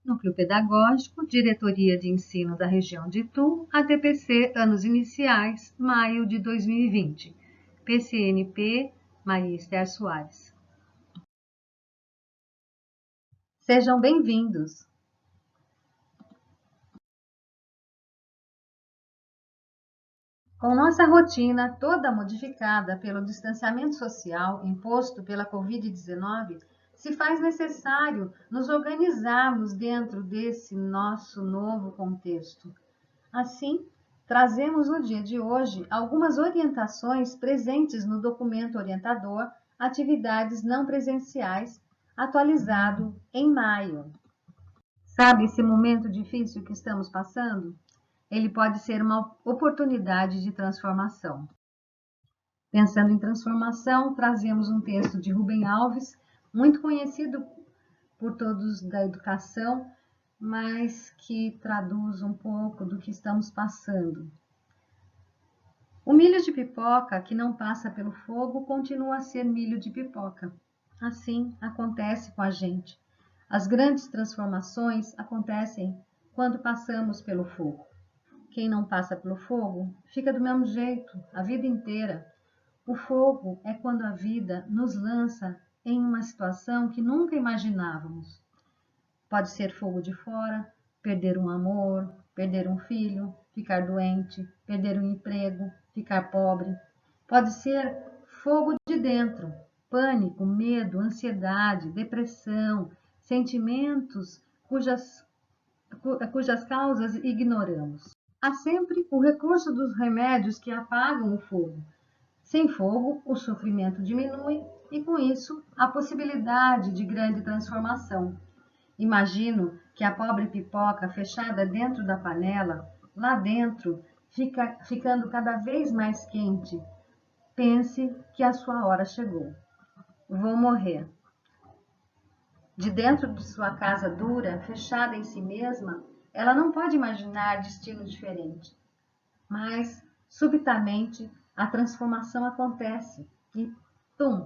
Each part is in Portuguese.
Núcleo Pedagógico, Diretoria de Ensino da Região de Itu, ATPC, anos iniciais, maio de 2020. PCNP, Maria Esther Soares. Sejam bem-vindos! Com nossa rotina toda modificada pelo distanciamento social imposto pela Covid-19, se faz necessário nos organizarmos dentro desse nosso novo contexto. Assim, trazemos no dia de hoje algumas orientações presentes no documento orientador Atividades Não Presenciais, atualizado em maio. Sabe esse momento difícil que estamos passando? Ele pode ser uma oportunidade de transformação. Pensando em transformação, trazemos um texto de Rubem Alves, muito conhecido por todos da educação, mas que traduz um pouco do que estamos passando. O milho de pipoca que não passa pelo fogo continua a ser milho de pipoca. Assim acontece com a gente. As grandes transformações acontecem quando passamos pelo fogo. Quem não passa pelo fogo fica do mesmo jeito a vida inteira. O fogo é quando a vida nos lança em uma situação que nunca imaginávamos. Pode ser fogo de fora, perder um amor, perder um filho, ficar doente, perder um emprego, ficar pobre. Pode ser fogo de dentro, pânico, medo, ansiedade, depressão, sentimentos cujas causas ignoramos. Há sempre o recurso dos remédios que apagam o fogo. Sem fogo, o sofrimento diminui e, com isso, a possibilidade de grande transformação. Imagino que a pobre pipoca fechada dentro da panela, lá dentro, ficando cada vez mais quente, pense que a sua hora chegou. Vou morrer. De dentro de sua casa dura, fechada em si mesma, ela não pode imaginar destino diferente. Mas, subitamente, a transformação acontece e, tum!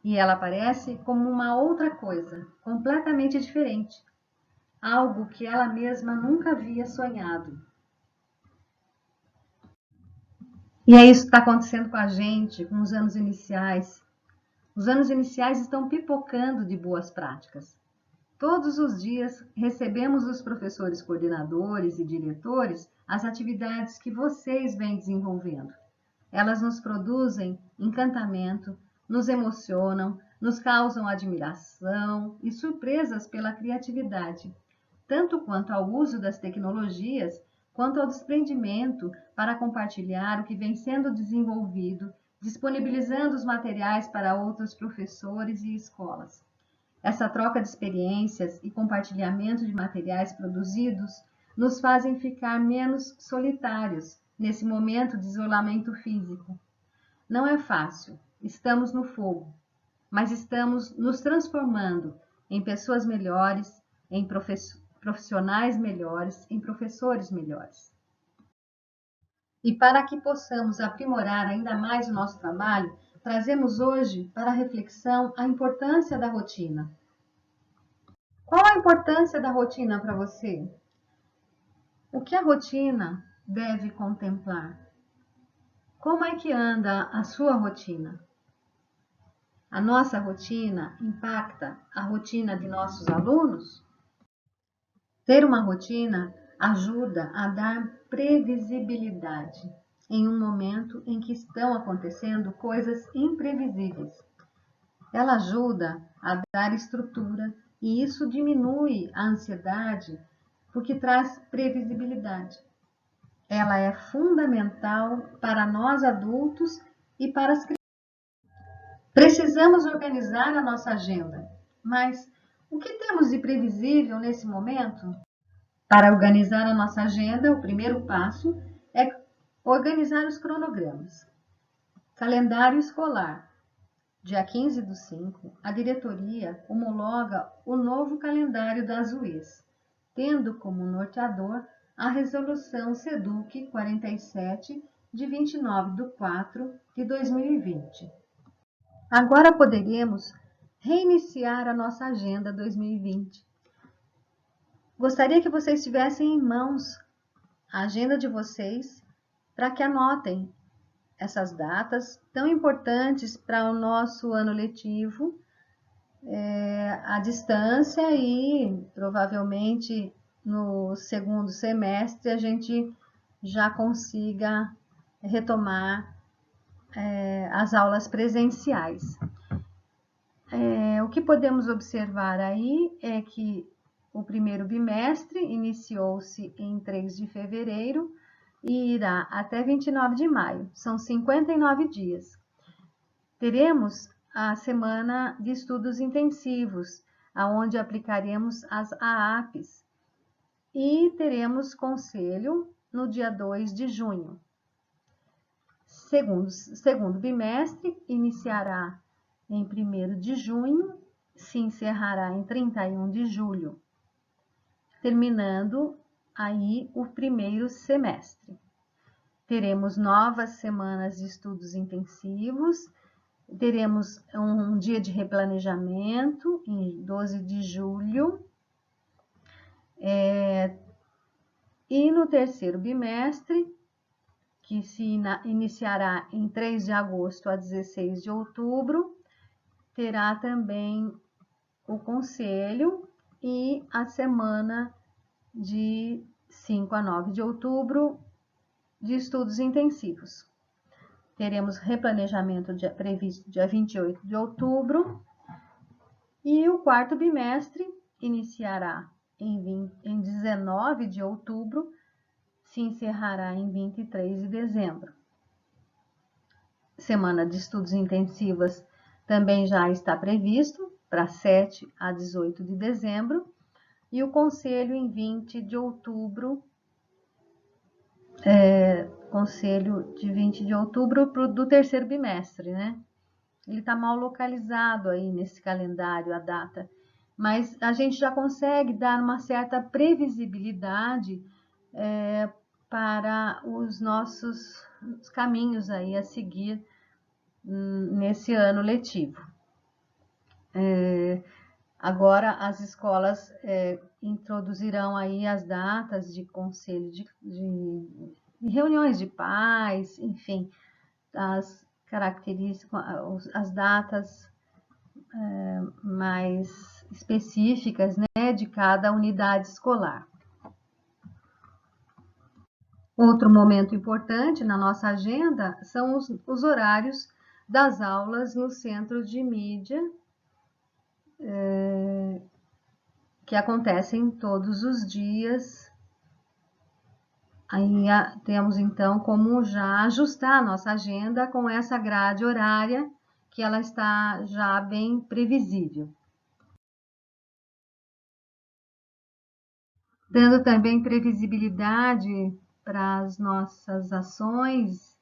E ela aparece como uma outra coisa, completamente diferente. Algo que ela mesma nunca havia sonhado. E é isso que está acontecendo com a gente, com os anos iniciais. Os anos iniciais estão pipocando de boas práticas. Todos os dias recebemos dos professores coordenadores e diretores as atividades que vocês vêm desenvolvendo. Elas nos produzem encantamento, nos emocionam, nos causam admiração e surpresas pela criatividade, tanto quanto ao uso das tecnologias, quanto ao desprendimento para compartilhar o que vem sendo desenvolvido, disponibilizando os materiais para outros professores e escolas. Essa troca de experiências e compartilhamento de materiais produzidos nos fazem ficar menos solitários nesse momento de isolamento físico. Não é fácil, estamos no fogo, mas estamos nos transformando em pessoas melhores, em profissionais melhores, em professores melhores. E para que possamos aprimorar ainda mais o nosso trabalho, trazemos hoje para a reflexão a importância da rotina. Qual a importância da rotina para você? O que a rotina deve contemplar? Como é que anda a sua rotina? A nossa rotina impacta a rotina de nossos alunos? Ter uma rotina ajuda a dar previsibilidade em um momento em que estão acontecendo coisas imprevisíveis. Ela ajuda a dar estrutura e isso diminui a ansiedade porque traz previsibilidade. Ela é fundamental para nós adultos e para as crianças. Precisamos organizar a nossa agenda, mas o que temos de previsível nesse momento? Para organizar a nossa agenda, o primeiro passo é organizar os cronogramas. Calendário escolar. Dia 15/5, a diretoria homologa o novo calendário das UEs, tendo como norteador a resolução SEDUC 47, de 29/4/2020. Agora poderemos reiniciar a nossa agenda 2020. Gostaria que vocês tivessem em mãos a agenda de vocês para que anotem essas datas tão importantes para o nosso ano letivo, à distância, e provavelmente no segundo semestre a gente já consiga retomar as aulas presenciais. O que podemos observar aí é que o primeiro bimestre iniciou-se em 3 de fevereiro e irá até 29 de maio. São 59 dias. Teremos a semana de estudos intensivos, aonde aplicaremos as AAPs, e teremos conselho no dia 2 de junho. Segundo bimestre iniciará em 1º de junho, se encerrará em 31 de julho, terminando aí o primeiro semestre. Teremos novas semanas de estudos intensivos, teremos um dia de replanejamento em 12 de julho, e no terceiro bimestre, que se iniciará em 3 de agosto a 16 de outubro, terá também o conselho e a semana de 5 a 9 de outubro de estudos intensivos. Teremos replanejamento previsto dia 28 de outubro, e o quarto bimestre iniciará em 19 de outubro, se encerrará em 23 de dezembro. Semana de estudos intensivas também já está previsto para 7 a 18 de dezembro, e o conselho em 20 de outubro, conselho de 20 de outubro do terceiro bimestre, né? Ele está mal localizado aí nesse calendário, a data, mas a gente já consegue dar uma certa previsibilidade para os nossos caminhos aí a seguir nesse ano letivo. Agora as escolas introduzirão aí as datas de conselho de reuniões de pais, enfim, as características, as datas mais específicas, né, de cada unidade escolar. Outro momento importante na nossa agenda são os horários das aulas no Centro de Mídia, que acontecem todos os dias. Aí temos então como já ajustar a nossa agenda com essa grade horária, que ela está já bem previsível. Dando também previsibilidade para as nossas ações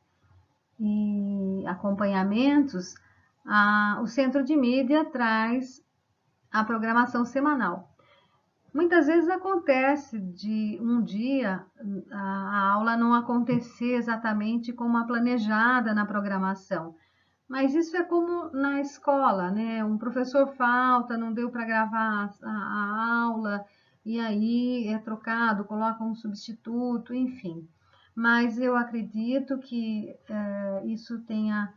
e acompanhamentos, o Centro de Mídia traz a programação semanal. Muitas vezes acontece de um dia a aula não acontecer exatamente como a planejada na programação, mas isso é como na escola, né? Um professor falta, não deu para gravar a aula, e aí é trocado, coloca um substituto, enfim. Mas eu acredito que isso tenha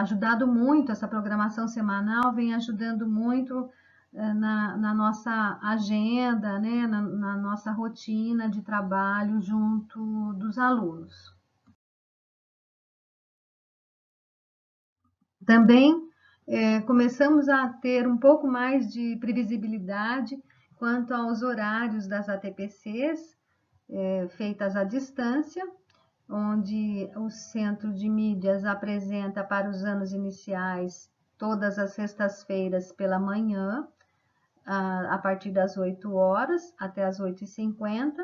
ajudado muito, essa programação semanal vem ajudando muito na nossa agenda, né, na nossa rotina de trabalho junto dos alunos. Também começamos a ter um pouco mais de previsibilidade quanto aos horários das ATPCs feitas à distância, onde o Centro de Mídias apresenta para os anos iniciais todas as sextas-feiras pela manhã, a partir das 8 horas até as 8h50,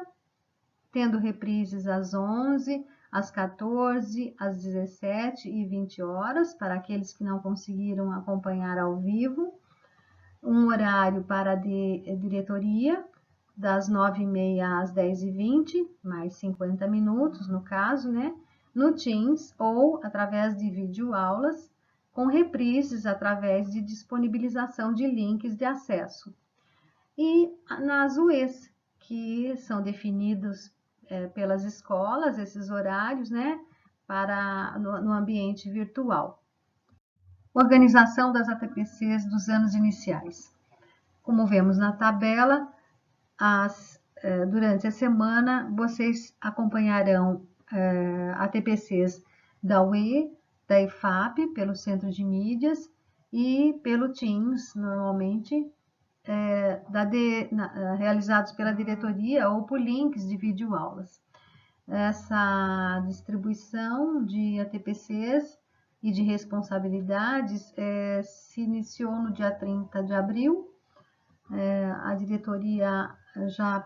tendo reprises às 11, às 14, às 17 e 20 horas, para aqueles que não conseguiram acompanhar ao vivo. Um horário para a diretoria, das 9h30 às 10h20, mais 50 minutos no caso, né? No Teams ou através de videoaulas, com reprises através de disponibilização de links de acesso. E nas UEs, que são definidos pelas escolas, esses horários, né, no ambiente virtual. Organização das ATPCs dos anos iniciais. Como vemos na tabela, durante a semana vocês acompanharão ATPCs da UE, da IFAP, pelo Centro de Mídias, e pelo Teams, normalmente, realizados pela diretoria ou por links de videoaulas. Essa distribuição de ATPCs e de responsabilidades se iniciou no dia 30 de abril. A diretoria já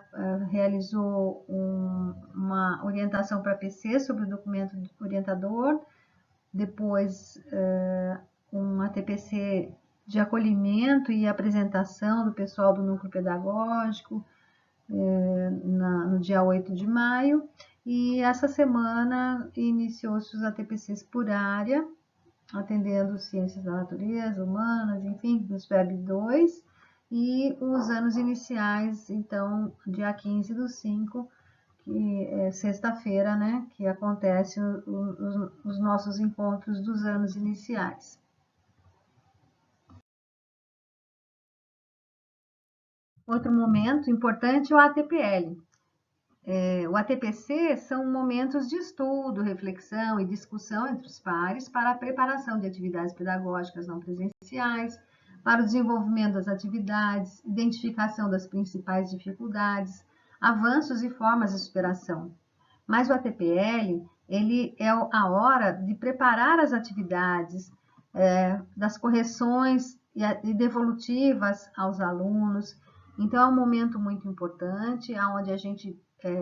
realizou uma orientação para PC sobre o documento orientador, depois um ATPC de acolhimento e apresentação do pessoal do núcleo pedagógico no dia 8 de maio, e essa semana iniciou-se os ATPCs por área, atendendo ciências da natureza, humanas, enfim, dos FEB 2, e os anos iniciais, então, dia 15/5, que é sexta-feira, né, que acontece os nossos encontros dos anos iniciais. Outro momento importante é o ATPL. O ATPC são momentos de estudo, reflexão e discussão entre os pares para a preparação de atividades pedagógicas não presenciais, para o desenvolvimento das atividades, identificação das principais dificuldades, avanços e formas de superação. Mas o ATPL, ele é a hora de preparar as atividades, das correções e devolutivas aos alunos. Então, é um momento muito importante,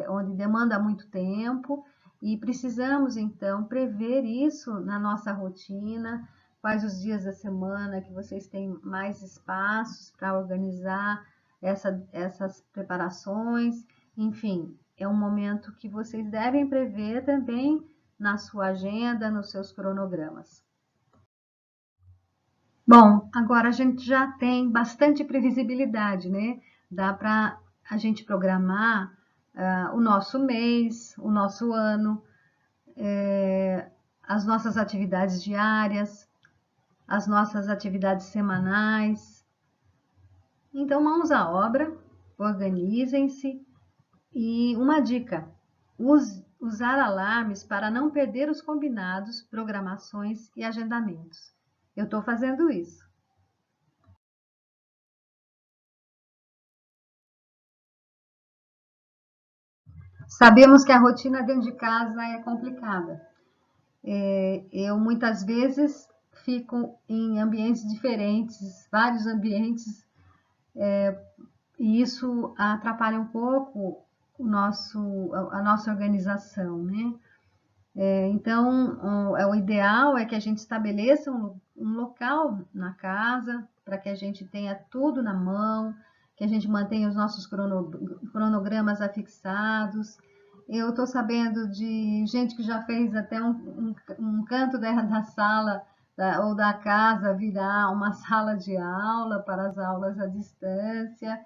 onde demanda muito tempo, e precisamos, então, prever isso na nossa rotina, quais os dias da semana que vocês têm mais espaços para organizar essas preparações. Enfim, é um momento que vocês devem prever também na sua agenda, nos seus cronogramas. Bom, agora a gente já tem bastante previsibilidade, né? Dá para a gente programar o nosso mês, o nosso ano, as nossas atividades diárias, as nossas atividades semanais. Então, mãos à obra, organizem-se. E uma dica: usar alarmes para não perder os combinados, programações e agendamentos. Eu estou fazendo isso. Sabemos que a rotina dentro de casa é complicada. Eu muitas vezes fico em ambientes diferentes, vários ambientes, e isso atrapalha um pouco a nossa organização, né? Então, o ideal é que a gente estabeleça um local na casa para que a gente tenha tudo na mão, que a gente mantenha os nossos cronogramas afixados. Eu estou sabendo de gente que já fez até um canto da sala ou da casa virar uma sala de aula para as aulas à distância.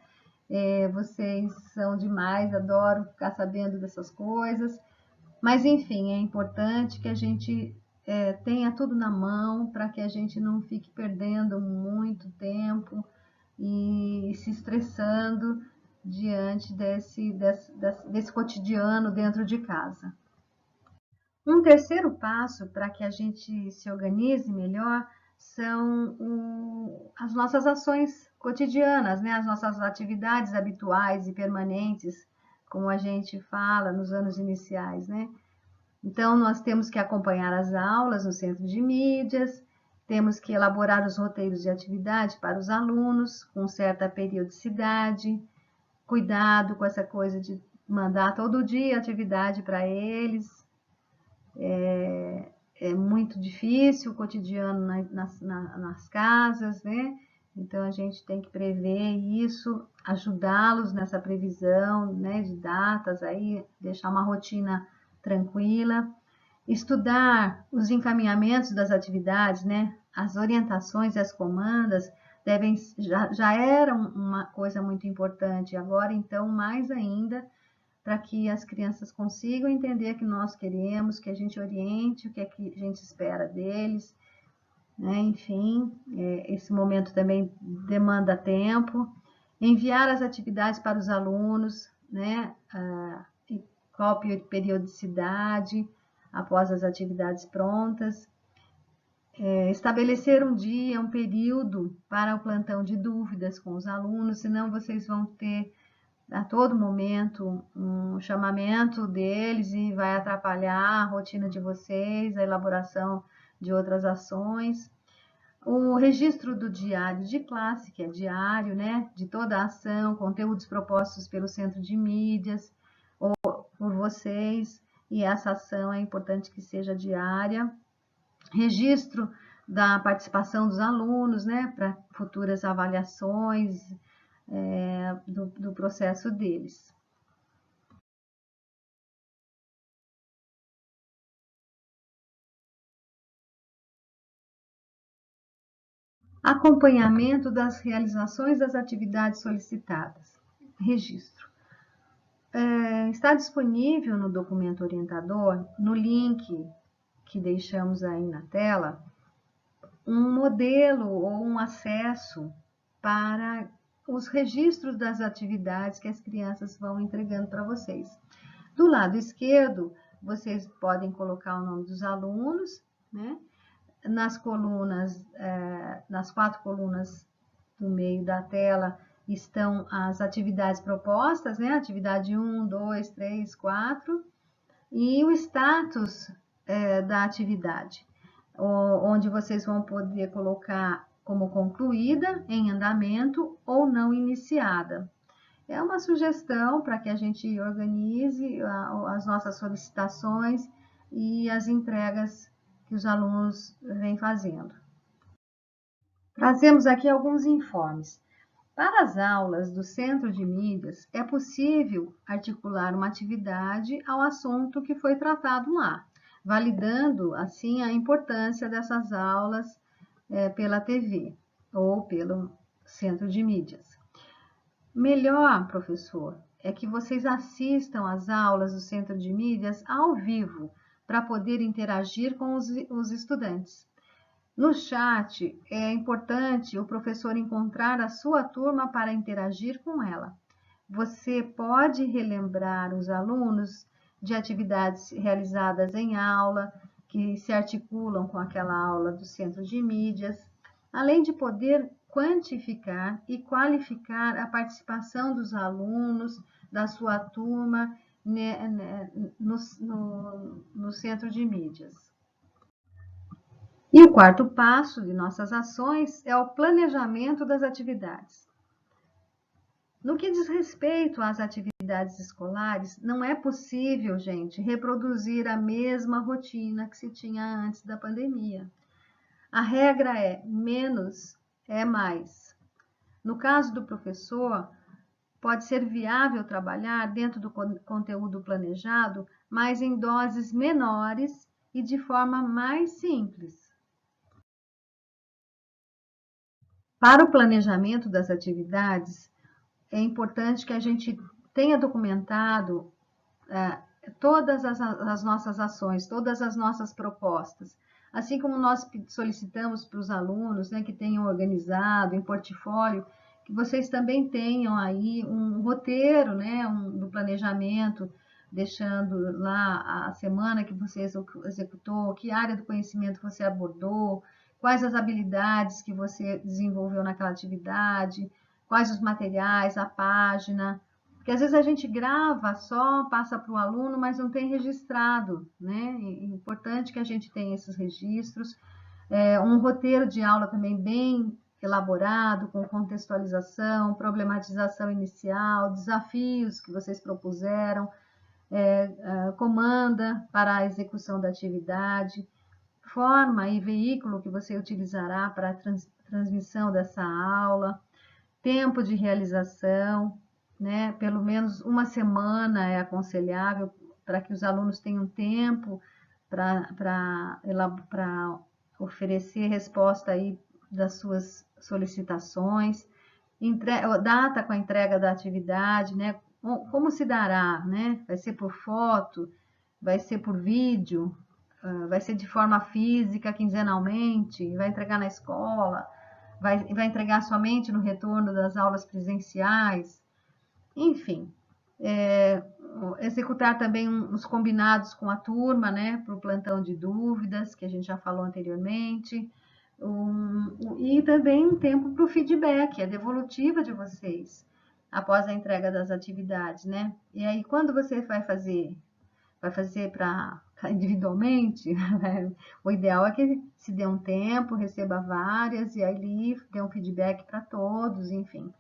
Vocês são demais, adoro ficar sabendo dessas coisas. Mas, enfim, é importante que a gente tenha tudo na mão para que a gente não fique perdendo muito tempo e se estressando diante desse cotidiano dentro de casa. Um terceiro passo para que a gente se organize melhor são as nossas ações cotidianas, né? As nossas atividades habituais e permanentes, como a gente fala nos anos iniciais, né? Então, nós temos que acompanhar as aulas no centro de mídias, temos que elaborar os roteiros de atividade para os alunos, com certa periodicidade, cuidado com essa coisa de mandar todo dia atividade para eles. É muito difícil o cotidiano nas casas, né? Então, a gente tem que prever isso, ajudá-los nessa previsão, né, de datas, aí, deixar uma rotina tranquila, estudar os encaminhamentos das atividades, né, as orientações e as comandas já era uma coisa muito importante, agora então mais ainda, para que as crianças consigam entender que nós queremos, que a gente oriente o que é que a gente espera deles, né? Enfim, esse momento também demanda tempo. Enviar as atividades para os alunos, né? Qual periodicidade após as atividades prontas. Estabelecer um dia, um período para o plantão de dúvidas com os alunos, senão vocês vão ter a todo momento um chamamento deles e vai atrapalhar a rotina de vocês, a elaboração de outras ações. O registro do diário de classe, que é diário, né, de toda a ação, conteúdos propostos pelo centro de mídias ou por vocês, e essa ação é importante que seja diária. Registro da participação dos alunos, né, para futuras avaliações do processo deles. Acompanhamento das realizações das atividades solicitadas. Registro. Está disponível no documento orientador, no link que deixamos aí na tela, um modelo ou um acesso para os registros das atividades que as crianças vão entregando para vocês. Do lado esquerdo, vocês podem colocar o nome dos alunos, né? Nas colunas, nas 4 colunas do meio da tela, estão as atividades propostas, né? Atividade 1, 2, 3, 4, e o status da atividade, onde vocês vão poder colocar como concluída, em andamento ou não iniciada. É uma sugestão para que a gente organize as nossas solicitações e as entregas que os alunos vêm fazendo. Trazemos aqui alguns informes. Para as aulas do Centro de Mídias, é possível articular uma atividade ao assunto que foi tratado lá, validando, assim, a importância dessas aulas pela TV ou pelo Centro de Mídias. Melhor, professor, é que vocês assistam às aulas do Centro de Mídias ao vivo, para poder interagir com os estudantes. No chat, é importante o professor encontrar a sua turma para interagir com ela. Você pode relembrar os alunos de atividades realizadas em aula, que se articulam com aquela aula do Centro de Mídias, além de poder quantificar e qualificar a participação dos alunos da sua turma no Centro de Mídias. E o quarto passo de nossas ações é o planejamento das atividades. No que diz respeito às atividades escolares, não é possível, gente, reproduzir a mesma rotina que se tinha antes da pandemia. A regra é menos é mais. No caso do professor, pode ser viável trabalhar dentro do conteúdo planejado, mas em doses menores e de forma mais simples. Para o planejamento das atividades, é importante que a gente tenha documentado todas as nossas ações, todas as nossas propostas. Assim como nós solicitamos para os alunos, né, que tenham organizado em portfólio, que vocês também tenham aí um roteiro, né, do planejamento, deixando lá a semana que você executou, que área do conhecimento você abordou, quais as habilidades que você desenvolveu naquela atividade, quais os materiais, a página. Porque às vezes a gente grava só, passa para o aluno, mas não tem registrado, né? É importante que a gente tenha esses registros. Um roteiro de aula também bem elaborado, com contextualização, problematização inicial, desafios que vocês propuseram, comanda para a execução da atividade, forma e veículo que você utilizará para a transmissão dessa aula, tempo de realização, né? Pelo menos uma semana é aconselhável para que os alunos tenham tempo para oferecer resposta aí das suas solicitações, data com a entrega da atividade, né? Como se dará, né? Vai ser por foto, vai ser por vídeo, vai ser de forma física, quinzenalmente, vai entregar na escola, vai entregar somente no retorno das aulas presenciais, enfim. Executar também os combinados com a turma, né, para o plantão de dúvidas, que a gente já falou anteriormente, e também um tempo para o feedback, a devolutiva de vocês, após a entrega das atividades, né? E aí, quando você vai fazer para individualmente, né? O ideal é que se dê um tempo, receba várias, e aí dê um feedback para todos, enfim.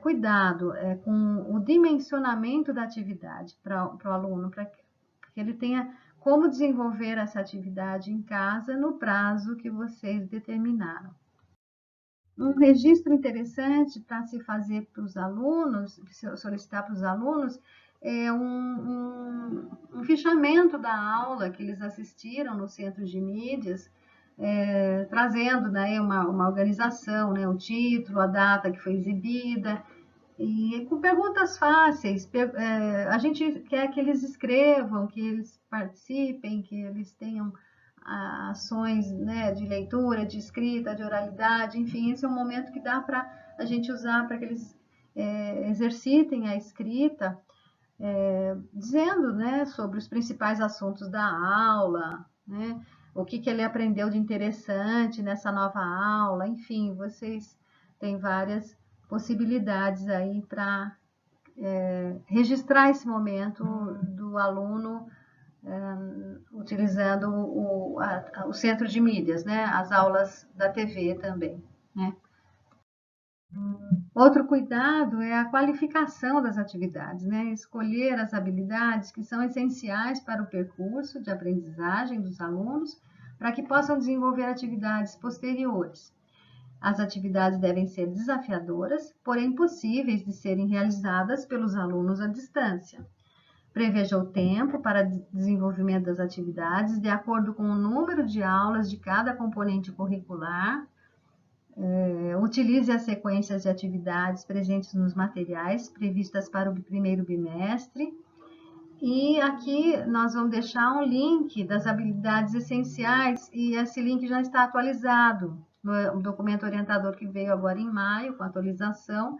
Cuidado com o dimensionamento da atividade para o aluno, para que ele tenha como desenvolver essa atividade em casa no prazo que vocês determinaram. Um registro interessante para se fazer para os alunos, solicitar para os alunos, é um fichamento da aula que eles assistiram no centro de mídias, trazendo, né, uma organização, né, o título, a data que foi exibida, e com perguntas fáceis. A gente quer que eles escrevam, que eles participem, que eles tenham ações, né, de leitura, de escrita, de oralidade, enfim, esse é um momento que dá para a gente usar para que eles exercitem a escrita, dizendo, né, sobre os principais assuntos da aula, né, o que ele aprendeu de interessante nessa nova aula, enfim, vocês têm várias possibilidades aí para registrar esse momento do aluno utilizando o centro de mídias, né, as aulas da TV também, né. Outro cuidado é a qualificação das atividades, né? Escolher as habilidades que são essenciais para o percurso de aprendizagem dos alunos, para que possam desenvolver atividades posteriores. As atividades devem ser desafiadoras, porém possíveis de serem realizadas pelos alunos à distância. Preveja o tempo para desenvolvimento das atividades de acordo com o número de aulas de cada componente curricular. Utilize as sequências de atividades presentes nos materiais previstas para o primeiro bimestre. E aqui nós vamos deixar um link das habilidades essenciais, e esse link já está atualizado no documento orientador que veio agora em maio, com atualização,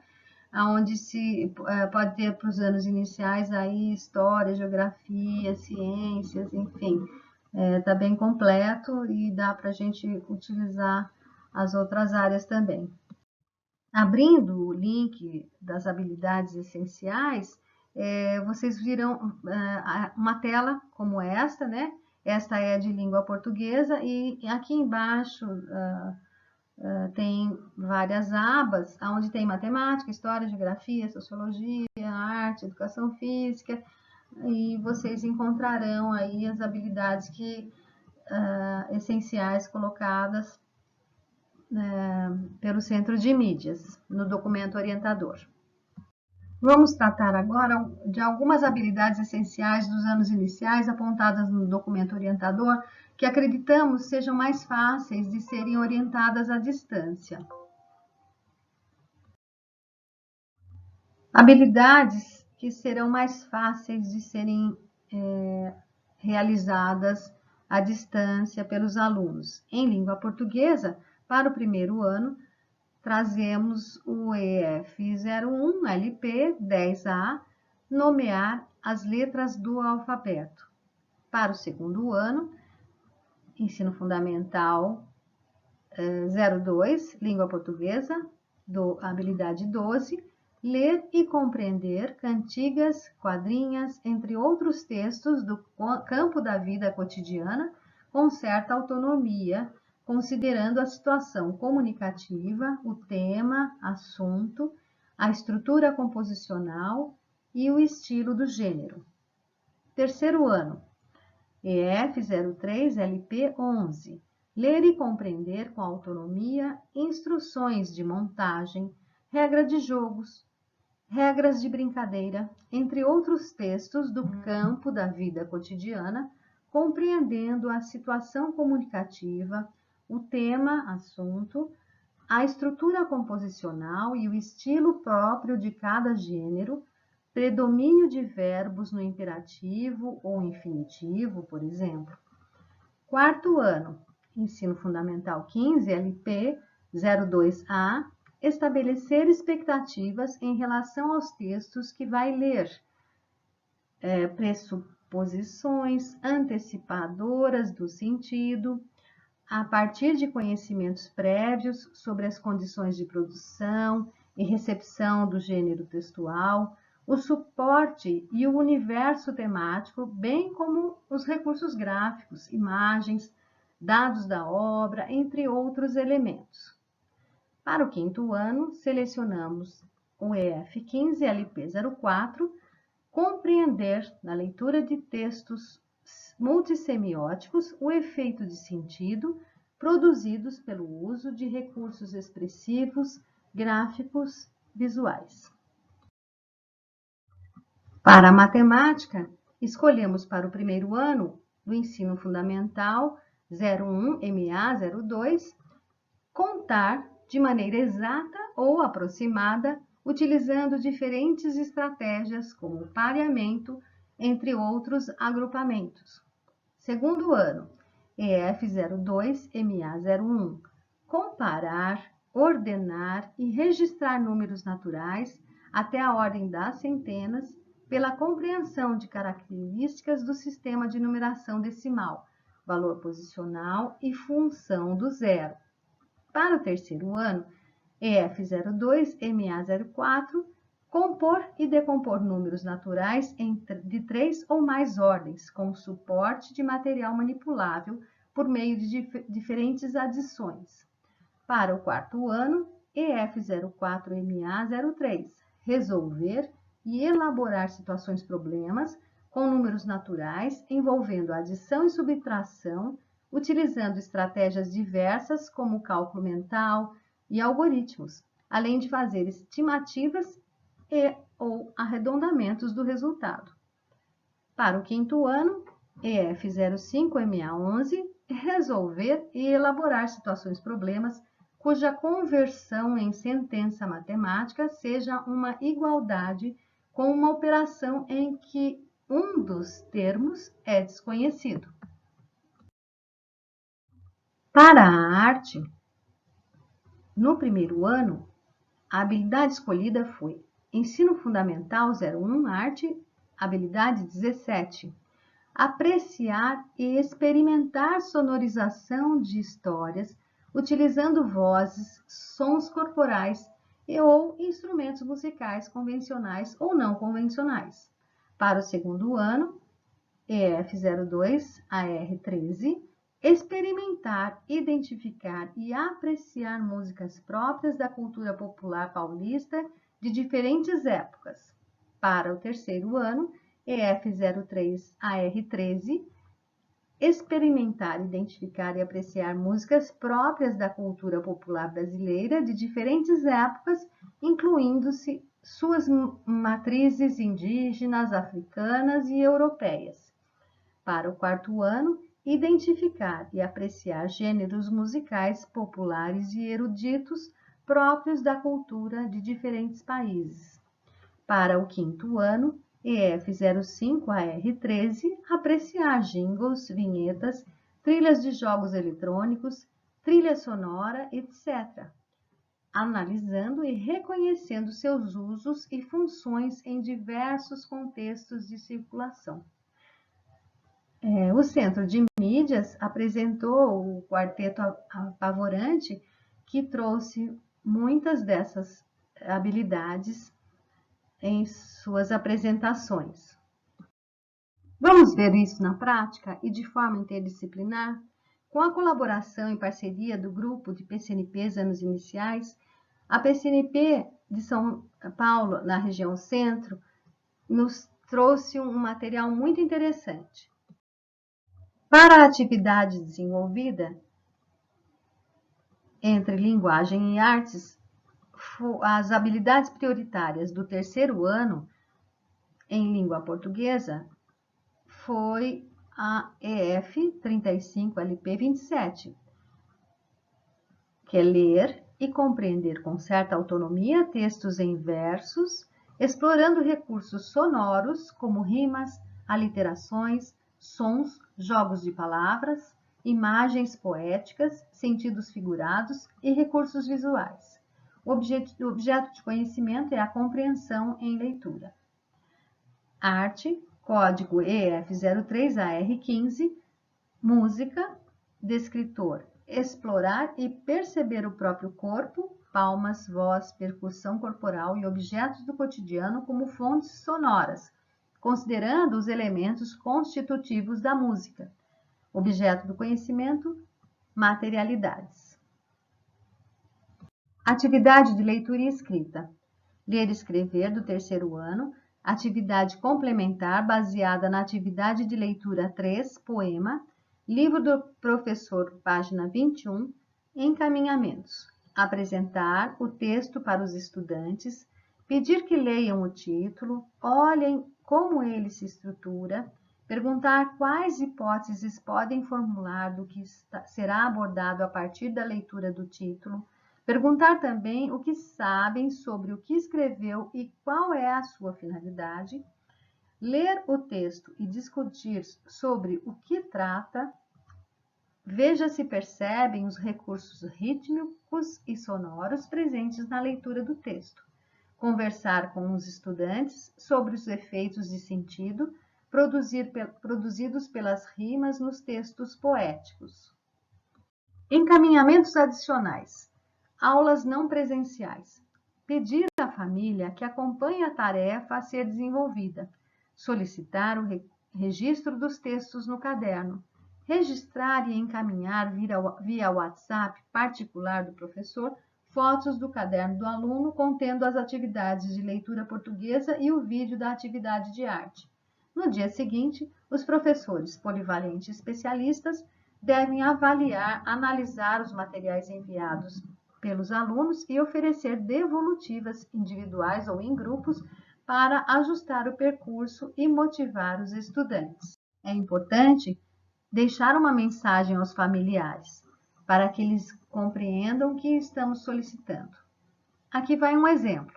onde se pode ter para os anos iniciais aí história, geografia, ciências, enfim, está bem completo e dá para a gente utilizar as outras áreas também. Abrindo o link das habilidades essenciais, vocês viram uma tela como esta, né? Esta é de língua portuguesa e aqui embaixo tem várias abas, onde tem matemática, história, geografia, sociologia, arte, educação física, e vocês encontrarão aí as habilidades essenciais colocadas pelo Centro de Mídias, no documento orientador. Vamos tratar agora de algumas habilidades essenciais dos anos iniciais apontadas no documento orientador, que acreditamos sejam mais fáceis de serem orientadas à distância. Habilidades que serão mais fáceis de serem realizadas à distância pelos alunos. Em língua portuguesa, para o primeiro ano, trazemos o EF01 LP 10A, nomear as letras do alfabeto. Para o segundo ano, ensino fundamental 02, língua portuguesa, habilidade 12, ler e compreender cantigas, quadrinhas, entre outros textos do campo da vida cotidiana, com certa autonomia, considerando a situação comunicativa, o tema, assunto, a estrutura composicional e o estilo do gênero. Terceiro ano, EF03 LP11, ler e compreender com autonomia instruções de montagem, regra de jogos, regras de brincadeira, entre outros textos do campo da vida cotidiana, compreendendo a situação comunicativa, o tema, assunto, a estrutura composicional e o estilo próprio de cada gênero, predomínio de verbos no imperativo ou infinitivo, por exemplo. Quarto ano, Ensino Fundamental 15, LP 02A, estabelecer expectativas em relação aos textos que vai ler, pressuposições antecipadoras do sentido, a partir de conhecimentos prévios sobre as condições de produção e recepção do gênero textual, o suporte e o universo temático, bem como os recursos gráficos, imagens, dados da obra, entre outros elementos. Para o quinto ano, selecionamos o EF 15 LP 04, compreender na leitura de textos multissemióticos o efeito de sentido produzidos pelo uso de recursos expressivos, gráficos, visuais. Para a matemática, escolhemos para o primeiro ano do ensino fundamental 01 MA 02 contar de maneira exata ou aproximada, utilizando diferentes estratégias como o pareamento, entre outros agrupamentos. Segundo ano, EF 02 MA 01 comparar, ordenar e registrar números naturais até a ordem das centenas pela compreensão de características do sistema de numeração decimal, valor posicional e função do zero. Para o terceiro ano, EF 02 MA 04, compor e decompor números naturais de 3 ou mais ordens, com suporte de material manipulável por meio de diferentes adições. Para o quarto ano, EF 04 MA 03, resolver e elaborar situações-problemas com números naturais envolvendo adição e subtração, utilizando estratégias diversas como cálculo mental e algoritmos, além de fazer estimativas e ou arredondamentos do resultado. Para o quinto ano, EF 05 MA 11, resolver e elaborar situações-problemas cuja conversão em sentença matemática seja uma igualdade com uma operação em que um dos termos é desconhecido. Para a arte, no primeiro ano, a habilidade escolhida foi Ensino Fundamental 01, Arte, habilidade 17. Apreciar e experimentar sonorização de histórias utilizando vozes, sons corporais e ou instrumentos musicais convencionais ou não convencionais. Para o segundo ano, EF 02 AR 13, experimentar, identificar e apreciar músicas próprias da cultura popular paulista de diferentes épocas. Para o terceiro ano, EF 03 AR 13, experimentar, identificar e apreciar músicas próprias da cultura popular brasileira de diferentes épocas, incluindo-se suas matrizes indígenas, africanas e europeias. Para o quarto ano, identificar e apreciar gêneros musicais populares e eruditos próprios da cultura de diferentes países. Para o quinto ano, EF 05 AR 13, apreciar jingles, vinhetas, trilhas de jogos eletrônicos, trilha sonora, etc., analisando e reconhecendo seus usos e funções em diversos contextos de circulação. O Centro de Mídias apresentou o Quarteto Apavorante, que trouxe muitas dessas habilidades em suas apresentações. Vamos ver isso na prática e de forma interdisciplinar? Com a colaboração e parceria do grupo de PCNPs Anos Iniciais, a PCNP de São Paulo, na região centro, nos trouxe um material muito interessante. Para a atividade desenvolvida entre linguagem e artes, as habilidades prioritárias do terceiro ano em língua portuguesa foi a EF 35 LP 27, que é ler, e compreender com certa autonomia textos em versos, explorando recursos sonoros como rimas, aliterações, sons, jogos de palavras, imagens poéticas, sentidos figurados e recursos visuais. O objeto de conhecimento é a compreensão em leitura. Arte, código EF03AR15, música, descritor, explorar e perceber o próprio corpo, palmas, voz, percussão corporal e objetos do cotidiano como fontes sonoras, considerando os elementos constitutivos da música. Objeto do conhecimento, materialidades. Atividade de leitura e escrita. Ler e escrever do terceiro ano. Atividade complementar baseada na atividade de leitura 3, poema. Livro do professor, página 21. Encaminhamentos. Apresentar o texto para os estudantes. Pedir que leiam o título. Olhem como ele se estrutura. Perguntar quais hipóteses podem formular do que será abordado a partir da leitura do título. Perguntar também o que sabem sobre o que escreveu e qual é a sua finalidade. Ler o texto e discutir sobre o que trata. Veja se percebem os recursos rítmicos e sonoros presentes na leitura do texto. Conversar com os estudantes sobre os efeitos de sentido produzidos pelas rimas nos textos poéticos. Encaminhamentos adicionais. Aulas não presenciais. Pedir à família que acompanhe a tarefa a ser desenvolvida. Solicitar o registro dos textos no caderno. Registrar e encaminhar via WhatsApp particular do professor fotos do caderno do aluno contendo as atividades de leitura portuguesa e o vídeo da atividade de arte. No dia seguinte, os professores polivalentes especialistas devem avaliar, analisar os materiais enviados pelos alunos e oferecer devolutivas individuais ou em grupos para ajustar o percurso e motivar os estudantes. É importante deixar uma mensagem aos familiares para que eles compreendam o que estamos solicitando. Aqui vai um exemplo.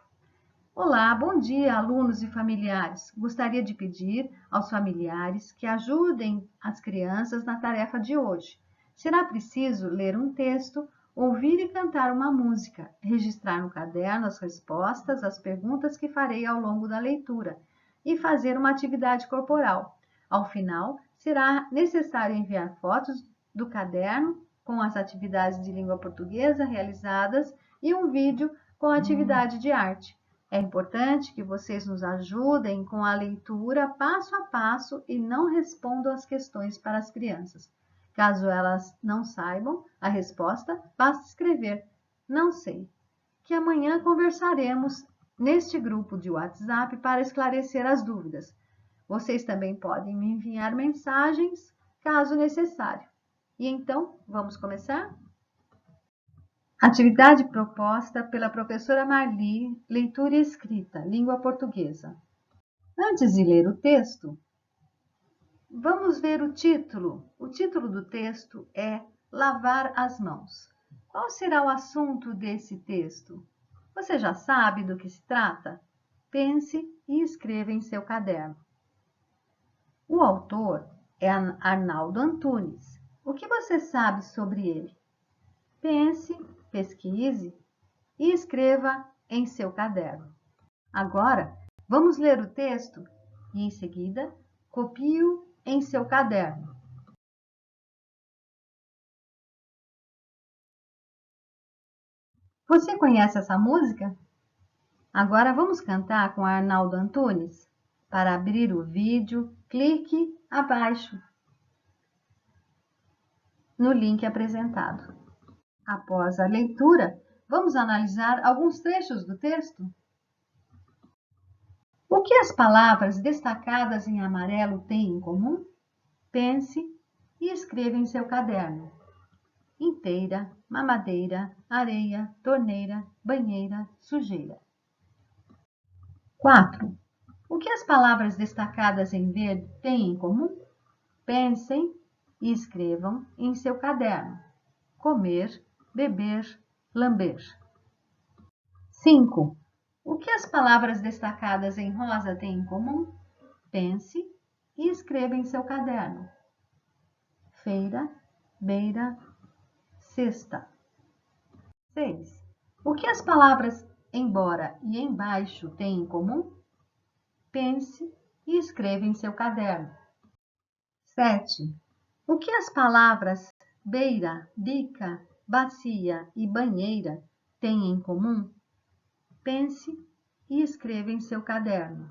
Olá, bom dia, alunos e familiares. Gostaria de pedir aos familiares que ajudem as crianças na tarefa de hoje. Será preciso ler um texto, ouvir e cantar uma música, registrar no caderno as respostas às perguntas que farei ao longo da leitura e fazer uma atividade corporal. Ao final, será necessário enviar fotos do caderno com as atividades de língua portuguesa realizadas e um vídeo com a atividade de arte. É importante que vocês nos ajudem com a leitura passo a passo e não respondam as questões para as crianças. Caso elas não saibam a resposta, basta escrever "não sei", que amanhã conversaremos neste grupo de WhatsApp para esclarecer as dúvidas. Vocês também podem me enviar mensagens caso necessário. E então, vamos começar? Atividade proposta pela professora Marli, leitura e escrita, língua portuguesa. Antes de ler o texto, vamos ver o título. O título do texto é Lavar as Mãos. Qual será o assunto desse texto? Você já sabe do que se trata? Pense e escreva em seu caderno. O autor é Arnaldo Antunes. O que você sabe sobre ele? Pense, pesquise e escreva em seu caderno. Agora, vamos ler o texto e, em seguida, copie-o em seu caderno. Você conhece essa música? Agora vamos cantar com Arnaldo Antunes? Para abrir o vídeo, clique abaixo no link apresentado. Após a leitura, vamos analisar alguns trechos do texto. O que as palavras destacadas em amarelo têm em comum? Pense e escreva em seu caderno. Inteira, mamadeira, areia, torneira, banheira, sujeira. 4. O que as palavras destacadas em verde têm em comum? Pensem e escrevam em seu caderno. Comer, beber, lamber. 5. O que as palavras destacadas em rosa têm em comum? Pense e escreva em seu caderno. Feira, beira, cesta. 6. O que as palavras embora e embaixo têm em comum? Pense e escreva em seu caderno. 7. O que as palavras beira, bica, bacia e banheira têm em comum? Pense e escreva em seu caderno.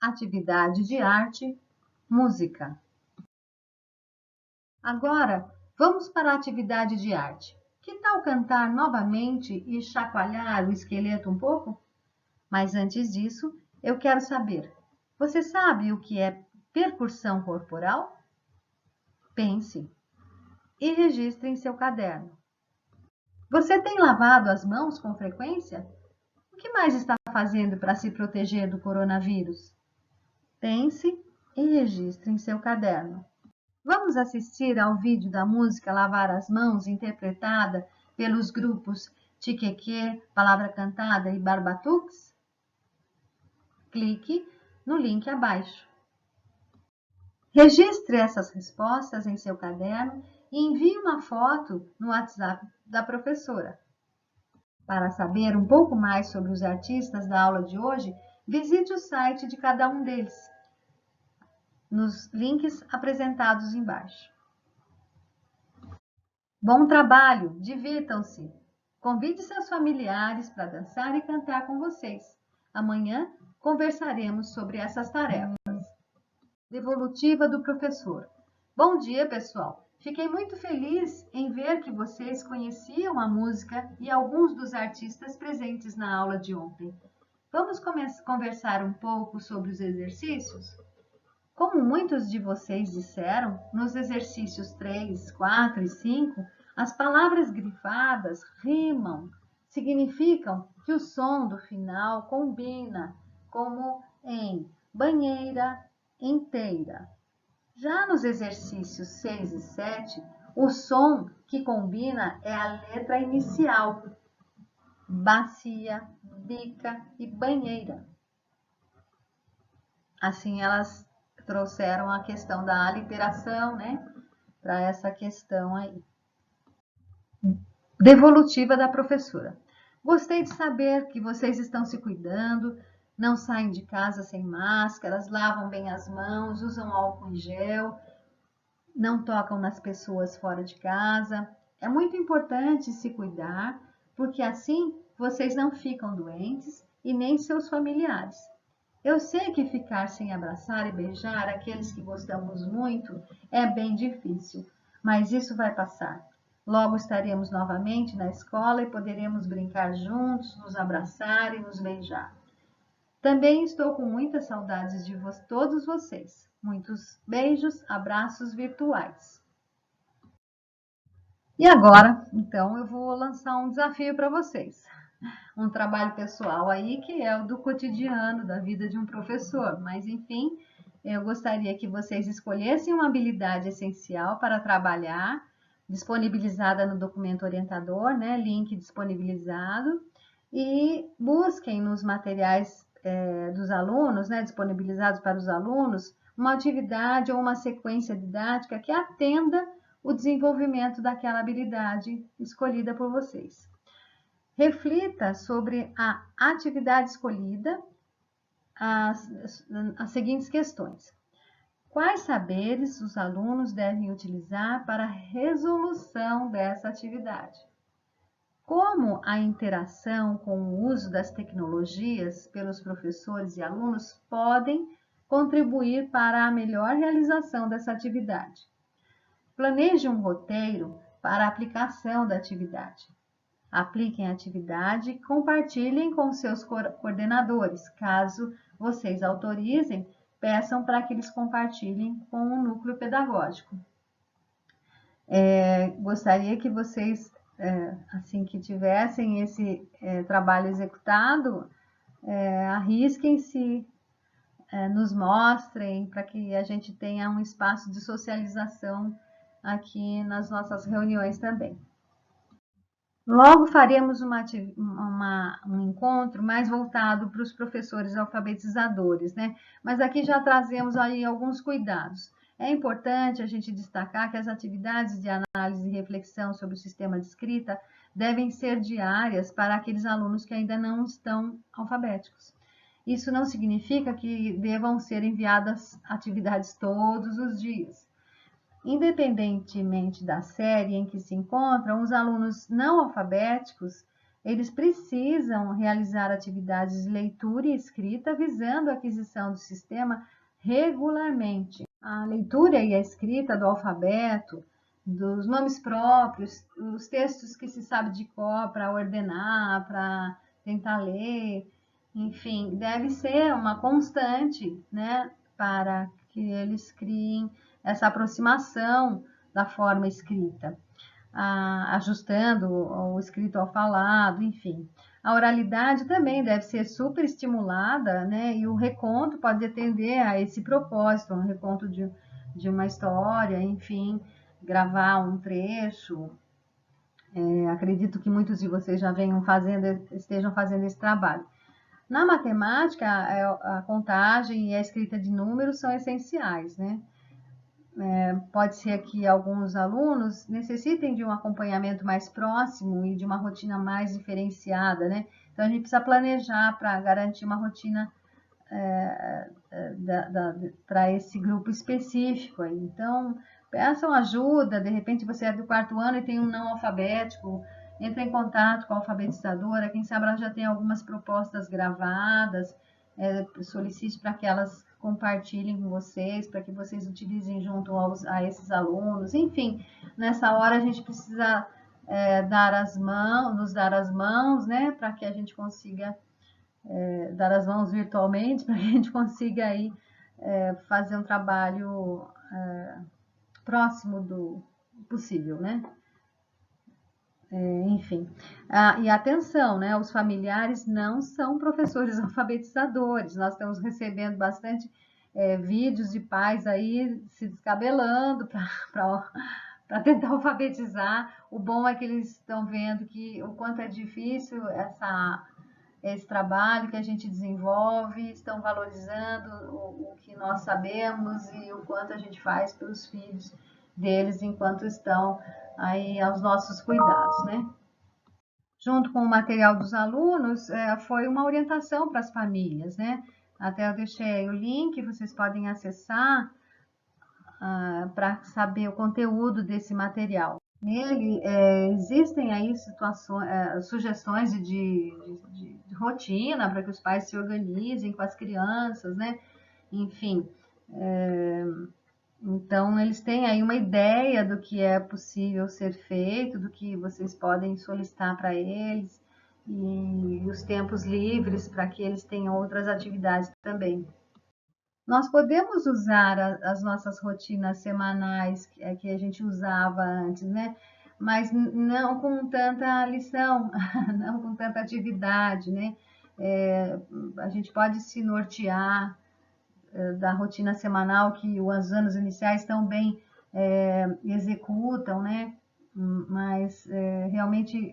Atividade de arte, música. Agora, vamos para a atividade de arte. Que tal cantar novamente e chacoalhar o esqueleto um pouco? Mas antes disso, eu quero saber, você sabe o que é percussão corporal? Pense e registre em seu caderno. Você tem lavado as mãos com frequência? O que mais está fazendo para se proteger do coronavírus? Pense e registre em seu caderno. Vamos assistir ao vídeo da música Lavar as Mãos, interpretada pelos grupos Tiqueque, Palavra Cantada e Barbatuques? Clique no link abaixo. Registre essas respostas em seu caderno e envie uma foto no WhatsApp da professora. Para saber um pouco mais sobre os artistas da aula de hoje, visite o site de cada um deles, nos links apresentados embaixo. Bom trabalho, divirtam-se! Convide seus familiares para dançar e cantar com vocês. Amanhã conversaremos sobre essas tarefas. Devolutiva do professor. Bom dia, pessoal! Fiquei muito feliz em ver que vocês conheciam a música e alguns dos artistas presentes na aula de ontem. Vamos conversar um pouco sobre os exercícios? Como muitos de vocês disseram, nos exercícios 3, 4 e 5, as palavras grifadas rimam, significam que o som do final combina, como em banheira, inteira. Já nos exercícios 6 e 7, o som que combina é a letra inicial, bacia, bica e banheira. Assim, elas trouxeram a questão da aliteração, né, para essa questão aí. Devolutiva da professora. Gostei de saber que vocês estão se cuidando, não saem de casa sem máscaras, lavam bem as mãos, usam álcool em gel, não tocam nas pessoas fora de casa. É muito importante se cuidar, porque assim vocês não ficam doentes e nem seus familiares. Eu sei que ficar sem abraçar e beijar aqueles que gostamos muito é bem difícil, mas isso vai passar. Logo estaremos novamente na escola e poderemos brincar juntos, nos abraçar e nos beijar. Também estou com muitas saudades de todos vocês. Muitos beijos, abraços virtuais. E agora, então, eu vou lançar um desafio para vocês. Um trabalho pessoal aí que é o do cotidiano, da vida de um professor. Mas, enfim, eu gostaria que vocês escolhessem uma habilidade essencial para trabalhar, disponibilizada no documento orientador, né? Link disponibilizado, e busquem nos materiais dos alunos, né? Disponibilizados para os alunos, uma atividade ou uma sequência didática que atenda o desenvolvimento daquela habilidade escolhida por vocês. Reflita sobre a atividade escolhida, as seguintes questões. Quais saberes os alunos devem utilizar para a resolução dessa atividade? Como a interação com o uso das tecnologias pelos professores e alunos podem contribuir para a melhor realização dessa atividade? Planeje um roteiro para a aplicação da atividade. Apliquem a atividade e compartilhem com seus coordenadores. Caso vocês autorizem, peçam para que eles compartilhem com o núcleo pedagógico. Gostaria que vocês, assim que tivessem esse trabalho executado, arrisquem-se, nos mostrem, para que a gente tenha um espaço de socialização aqui nas nossas reuniões também. Logo faremos um encontro mais voltado para os professores alfabetizadores, né? Mas aqui já trazemos aí alguns cuidados. É importante a gente destacar que as atividades de análise e reflexão sobre o sistema de escrita devem ser diárias para aqueles alunos que ainda não estão alfabéticos. Isso não significa que devam ser enviadas atividades todos os dias. Independentemente da série em que se encontram, os alunos não alfabéticos, eles precisam realizar atividades de leitura e escrita visando a aquisição do sistema regularmente. A leitura e a escrita do alfabeto, dos nomes próprios, os textos que se sabe de cor para ordenar, para tentar ler, enfim, deve ser uma constante, né, para que eles criem essa aproximação da forma escrita, ajustando o escrito ao falado, enfim. A oralidade também deve ser super estimulada, né? E o reconto pode atender a esse propósito, um reconto de uma história, enfim, gravar um trecho. Acredito que muitos de vocês já estejam fazendo esse trabalho. Na matemática, a contagem e a escrita de números são essenciais, né? Pode ser que alguns alunos necessitem de um acompanhamento mais próximo e de uma rotina mais diferenciada, né? Então, a gente precisa planejar para garantir uma rotina para esse grupo específico. Então, peçam ajuda, de repente você é do quarto ano e tem um não alfabético, entre em contato com a alfabetizadora, quem sabe ela já tem algumas propostas gravadas, solicite para que elas compartilhem com vocês, para que vocês utilizem junto a esses alunos. Enfim, nessa hora a gente precisa nos dar as mãos, né, para que a gente consiga dar as mãos virtualmente, para que a gente consiga aí fazer um trabalho próximo do possível, né? Enfim, e atenção, né? Os familiares não são professores alfabetizadores. Nós estamos recebendo bastante vídeos de pais aí se descabelando para tentar alfabetizar. O bom é que eles estão vendo que o quanto é difícil esse trabalho que a gente desenvolve, estão valorizando o que nós sabemos e o quanto a gente faz pelos filhos deles enquanto estão aí aos nossos cuidados, né? Junto com o material dos alunos, foi uma orientação para as famílias, né? Até eu deixei o link, vocês podem acessar para saber o conteúdo desse material. Nele existem aí sugestões de rotina para que os pais se organizem com as crianças, né? Enfim, então eles têm aí uma ideia do que é possível ser feito, do que vocês podem solicitar para eles e os tempos livres para que eles tenham outras atividades também. Nós podemos usar as nossas rotinas semanais que a gente usava antes, né? Mas não com tanta lição, não com tanta atividade, né? A gente pode se nortear da rotina semanal que os anos iniciais tão bem executam, né? Mas realmente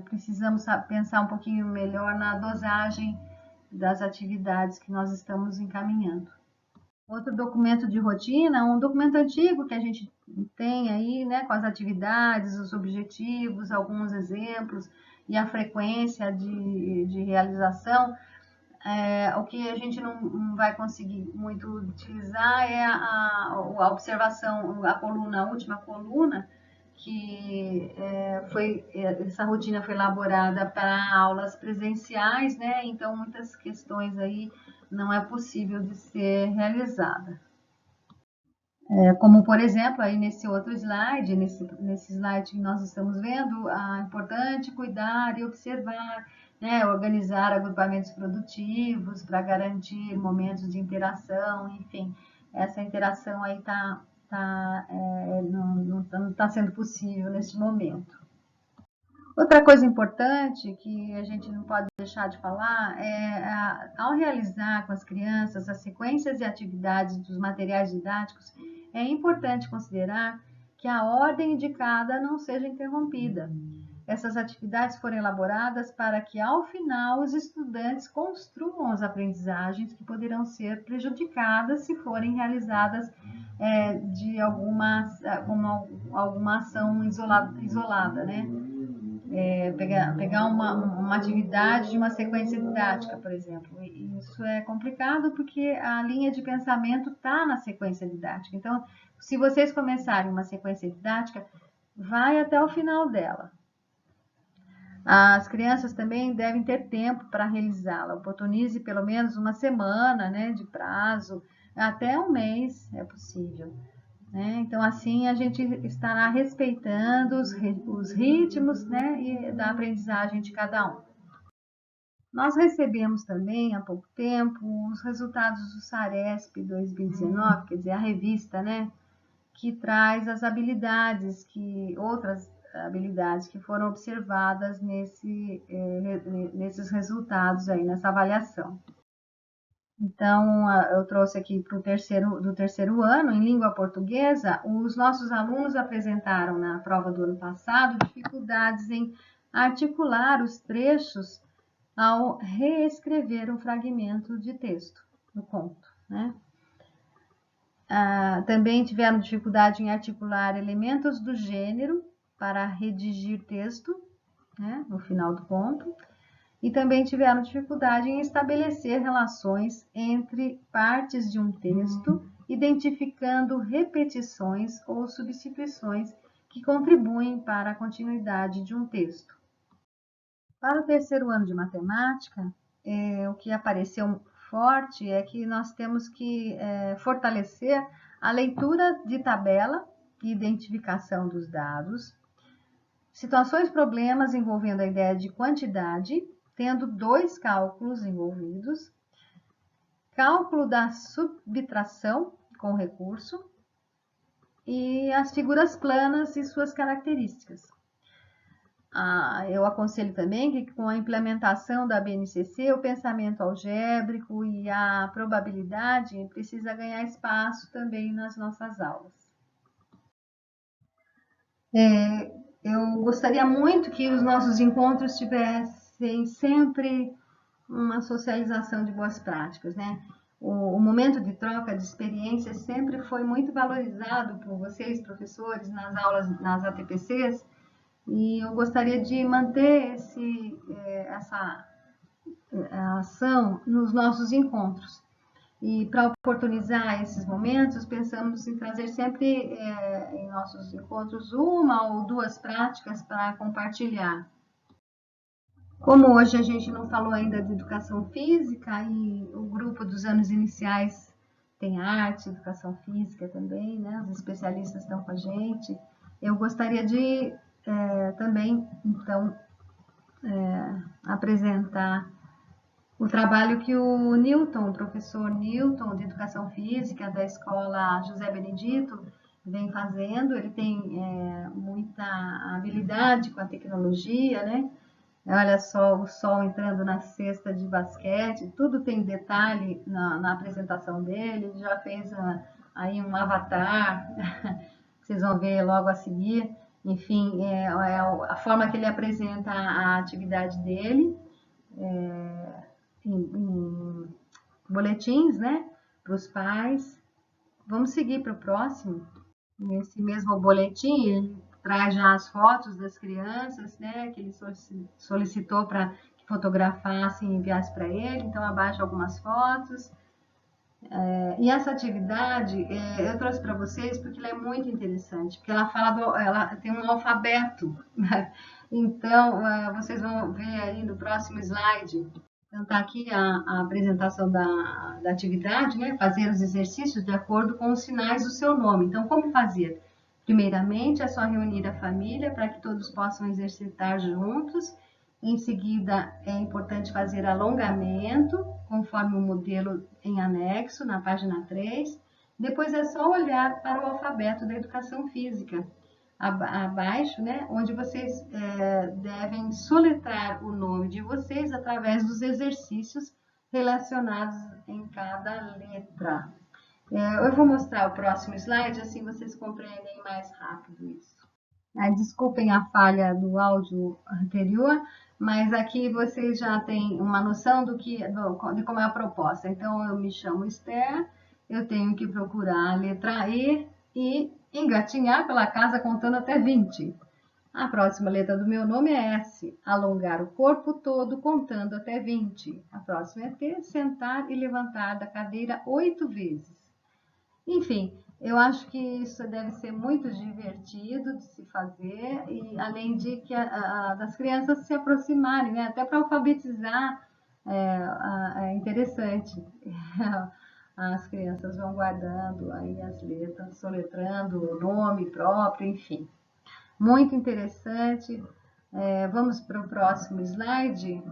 precisamos pensar um pouquinho melhor na dosagem das atividades que nós estamos encaminhando. Outro documento de rotina, um documento antigo que a gente tem aí, né, com as atividades, os objetivos, alguns exemplos e a frequência de realização. O que a gente não vai conseguir muito utilizar é a observação, a última coluna, que essa rotina foi elaborada para aulas presenciais, né? Então, muitas questões aí não é possível de ser realizada. Como, por exemplo, aí nesse outro slide, nesse slide que nós estamos vendo, é importante cuidar e observar, né, organizar agrupamentos produtivos para garantir momentos de interação, enfim, essa interação aí não está sendo possível neste momento. Outra coisa importante que a gente não pode deixar de falar ao realizar com as crianças as sequências de atividades dos materiais didáticos, é importante considerar que a ordem indicada não seja interrompida. essas atividades foram elaboradas para que, ao final, os estudantes construam as aprendizagens que poderão ser prejudicadas se forem realizadas de alguma ação isolada, né? Pegar uma atividade de uma sequência didática, por exemplo. E isso é complicado porque a linha de pensamento está na sequência didática. Então, se vocês começarem uma sequência didática, vai até o final dela. As crianças também devem ter tempo para realizá-la. Oportunize pelo menos uma semana, né, de prazo, até um mês é possível. Então, assim, a gente estará respeitando os ritmos, né, da aprendizagem de cada um. Nós recebemos também, há pouco tempo, os resultados do SARESP 2019, quer dizer, a revista, né, que traz as outras habilidades que foram observadas nesses resultados aí, nessa avaliação. Então, eu trouxe aqui do terceiro ano, em língua portuguesa, os nossos alunos apresentaram na prova do ano passado dificuldades em articular os trechos ao reescrever um fragmento de texto no conto, né? Também tiveram dificuldade em articular elementos do gênero para redigir texto, né, no final do conto. E também tiveram dificuldade em estabelecer relações entre partes de um texto, identificando repetições ou substituições que contribuem para a continuidade de um texto. Para o terceiro ano de matemática, o que apareceu forte é que nós temos que fortalecer a leitura de tabela e identificação dos dados, situações problemas envolvendo a ideia de quantidade, tendo 2 cálculos envolvidos, cálculo da subtração com recurso e as figuras planas e suas características. Eu aconselho também que com a implementação da BNCC, o pensamento algébrico e a probabilidade precisa ganhar espaço também nas nossas aulas. Eu gostaria muito que os nossos encontros tivessem sempre uma socialização de boas práticas, né? O momento de troca de experiências sempre foi muito valorizado por vocês, professores, nas aulas, nas ATPCs, e eu gostaria de manter essa ação nos nossos encontros. E para oportunizar esses momentos, pensamos em trazer sempre em nossos encontros 1 ou 2 práticas para compartilhar. Como hoje a gente não falou ainda de educação física e o grupo dos anos iniciais tem arte, educação física também, né? Os especialistas estão com a gente. Eu gostaria de também, então, apresentar o trabalho que o Newton, o professor Newton de Educação Física da Escola José Benedito, vem fazendo. Ele tem muita habilidade com a tecnologia, né? Olha só o sol entrando na cesta de basquete, tudo tem detalhe na apresentação dele. Ele já fez aí um avatar, vocês vão ver logo a seguir. Enfim, a forma que ele apresenta a atividade dele em boletins, né, para os pais. Vamos seguir para o próximo. Nesse mesmo boletim, ele traz já as fotos das crianças, né, que ele solicitou para que fotografassem e enviasse para ele. Então, abaixo algumas fotos. E essa atividade eu trouxe para vocês porque ela é muito interessante, porque ela tem um alfabeto, né? Então, vocês vão ver aí no próximo slide. Então, está aqui a apresentação da atividade, né? Fazer os exercícios de acordo com os sinais do seu nome. Então, como fazer? Primeiramente, é só reunir a família para que todos possam exercitar juntos. Em seguida, é importante fazer alongamento, conforme o modelo em anexo, na página 3. Depois é só olhar para o alfabeto da educação física, abaixo, né, onde vocês devem soletrar o nome de vocês através dos exercícios relacionados em cada letra. Eu vou mostrar o próximo slide, assim vocês compreendem mais rápido isso. Desculpem a falha do áudio anterior, mas aqui vocês já têm uma noção de como é a proposta. Então, eu me chamo Esther, eu tenho que procurar a letra e engatinhar pela casa contando até 20. A próxima letra do meu nome é S. Alongar o corpo todo contando até 20. A próxima é T. Sentar e levantar da cadeira 8 vezes. Enfim, eu acho que isso deve ser muito divertido de se fazer e além de que das crianças se aproximarem, né? Até para alfabetizar é interessante. As crianças vão guardando aí as letras, soletrando o nome próprio, enfim. Muito interessante. Vamos para o próximo slide.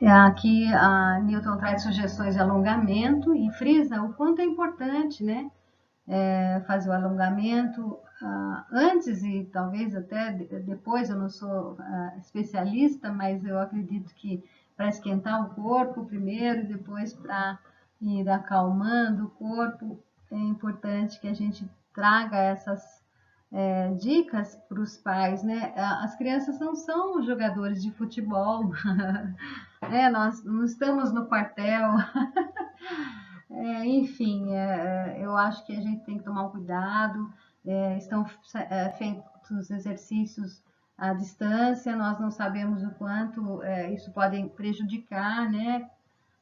Aqui a Newton traz sugestões de alongamento e frisa o quanto é importante, né? Fazer o alongamento antes e talvez até depois. Eu não sou especialista, mas eu acredito que para esquentar o corpo primeiro e depois para ir acalmando o corpo, é importante que a gente traga essas dicas para os pais, né? As crianças não são jogadores de futebol, nós não estamos no quartel. Enfim, eu acho que a gente tem que tomar um cuidado. Estão feitos exercícios à distância, nós não sabemos o quanto isso pode prejudicar, né,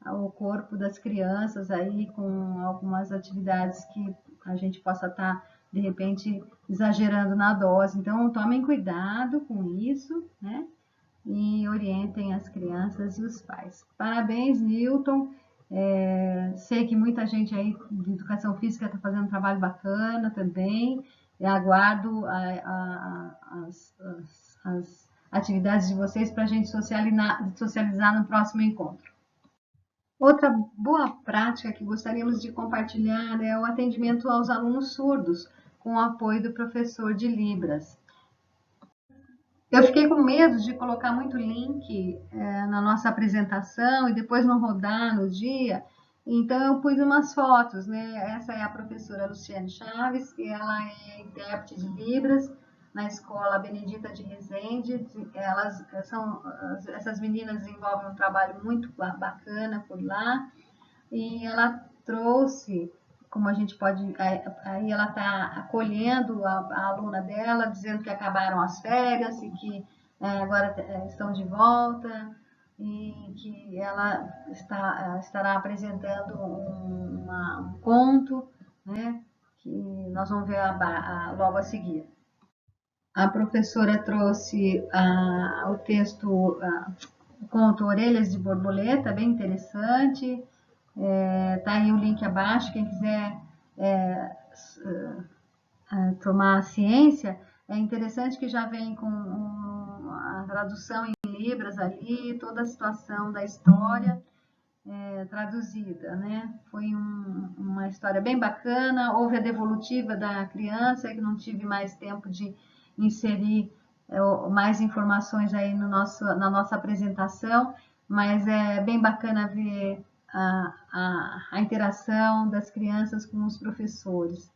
o corpo das crianças aí com algumas atividades que a gente possa estar, de repente, exagerando na dose. Então, tomem cuidado com isso, né? E orientem as crianças e os pais. Parabéns, Newton. Sei que muita gente aí de educação física está fazendo um trabalho bacana também. Eu aguardo as atividades de vocês para a gente socializar no próximo encontro. Outra boa prática que gostaríamos de compartilhar é o atendimento aos alunos surdos, com o apoio do professor de Libras. Eu fiquei com medo de colocar muito link na nossa apresentação e depois não rodar no dia, então eu pus umas fotos, né? Essa é a professora Luciane Chaves, que ela é intérprete de Libras na Escola Benedita de Resende. Essas meninas desenvolvem um trabalho muito bacana por lá e ela trouxe, como a gente pode, aí ela está acolhendo a aluna dela, dizendo que acabaram as férias e que agora estão de volta e que ela estará apresentando um conto, né, que nós vamos ver logo a seguir. A professora trouxe o texto, o conto Orelhas de Borboleta, bem interessante. Tá aí o link abaixo, quem quiser tomar a ciência, é interessante que já vem com a tradução em Libras ali, toda a situação da história traduzida, né? Foi uma história bem bacana. Houve a devolutiva da criança, que não tive mais tempo de inserir mais informações aí na nossa apresentação, mas é bem bacana ver a interação das crianças com os professores,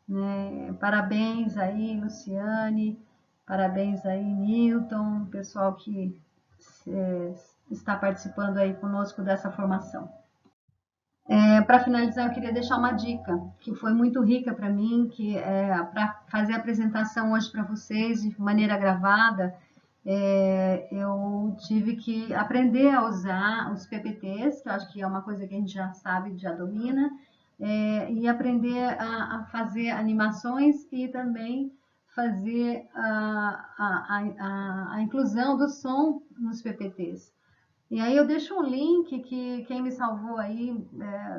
né? Parabéns aí, Luciane, parabéns aí, Newton, pessoal que está participando aí conosco dessa formação. Para finalizar, eu queria deixar uma dica que foi muito rica para mim, que para fazer a apresentação hoje para vocês de maneira gravada, eu tive que aprender a usar os PPTs, que eu acho que é uma coisa que a gente já sabe, já domina, e aprender a fazer animações e também fazer a inclusão do som nos PPTs. E aí eu deixo um link que quem me salvou aí,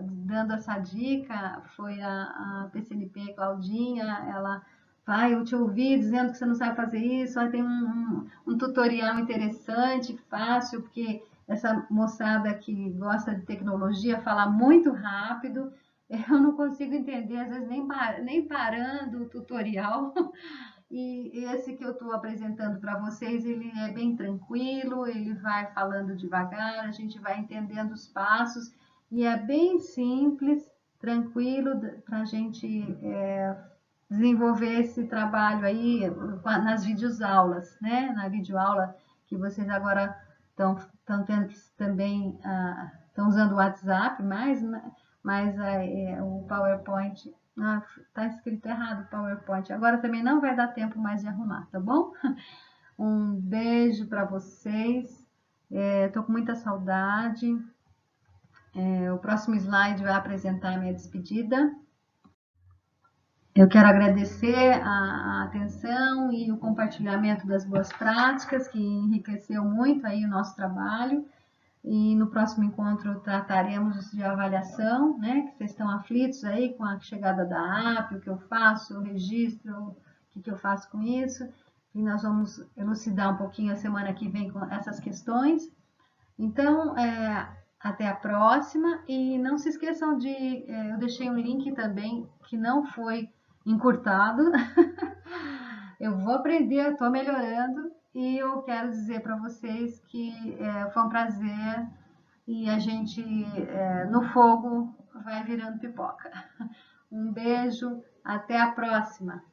dando essa dica, foi a PCNP Claudinha. Ela vai, eu te ouvi dizendo que você não sabe fazer isso, aí tem um tutorial interessante, fácil, porque essa moçada que gosta de tecnologia fala muito rápido, eu não consigo entender, às vezes nem parando o tutorial. E esse que eu estou apresentando para vocês, ele é bem tranquilo, ele vai falando devagar, a gente vai entendendo os passos e é bem simples, tranquilo para a gente desenvolver esse trabalho aí nas videoaulas, né? Na videoaula que vocês agora estão tendo que também estão usando o WhatsApp, mas o PowerPoint tá escrito errado o PowerPoint. Agora também não vai dar tempo mais de arrumar, tá bom? Um beijo para vocês. Tô com muita saudade. O próximo slide vai apresentar a minha despedida. Eu quero agradecer a atenção e o compartilhamento das boas práticas, que enriqueceu muito aí o nosso trabalho. E no próximo encontro trataremos de avaliação, né? Que vocês estão aflitos aí com a chegada da app, o que eu faço, o registro, o que eu faço com isso. E nós vamos elucidar um pouquinho a semana que vem com essas questões. Então, até a próxima. E não se esqueçam eu deixei um link também que não foi encurtado. Eu vou aprender, estou melhorando e eu quero dizer para vocês que foi um prazer e a gente no fogo vai virando pipoca. Um beijo, até a próxima!